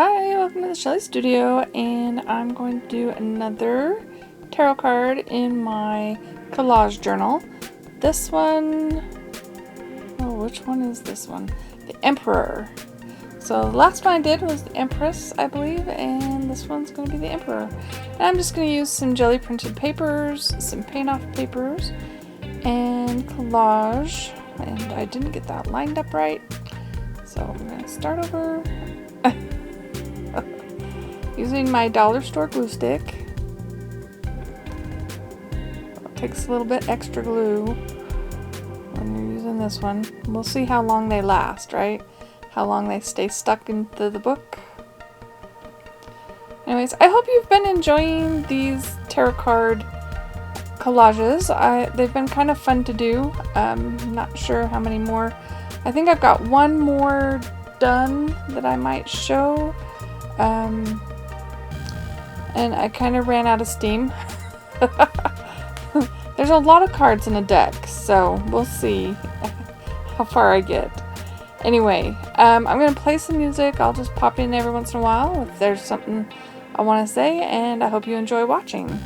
Hi, welcome to the Shelly Studio, and I'm going to do another tarot card in my collage journal. This one, which one is this one? The Emperor. So the last one I did was the Empress, I believe, and this one's going to be the Emperor. And I'm just going to use some jelly printed papers, some paint off papers, and collage. And I didn't get that lined up right, so I'm going to start over. Using my dollar store glue stick. It takes a little bit extra glue when you're using this one. We'll see how long they last, right? How long they stay stuck into the book. Anyways, I hope you've been enjoying these tarot card collages. They've been kind of fun to do. Not sure how many more. I think I've got one more done that I might show. And I kind of ran out of steam. There's a lot of cards in a deck, so we'll see how far I get. Anyway, I'm going to play some music. I'll just pop in every once in a while if there's something I want to say, and I hope you enjoy watching.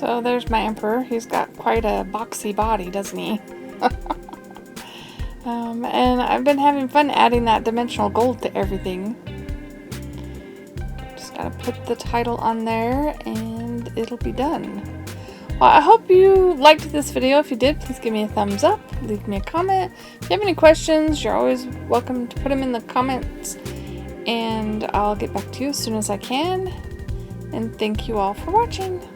So there's my Emperor. He's got quite a boxy body, doesn't he? And I've been having fun adding that dimensional gold to everything. Just gotta put the title on there and it'll be done. Well, I hope you liked this video. If you did, please give me a thumbs up. Leave me a comment. If you have any questions, you're always welcome to put them in the comments. And I'll get back to you as soon as I can. And thank you all for watching.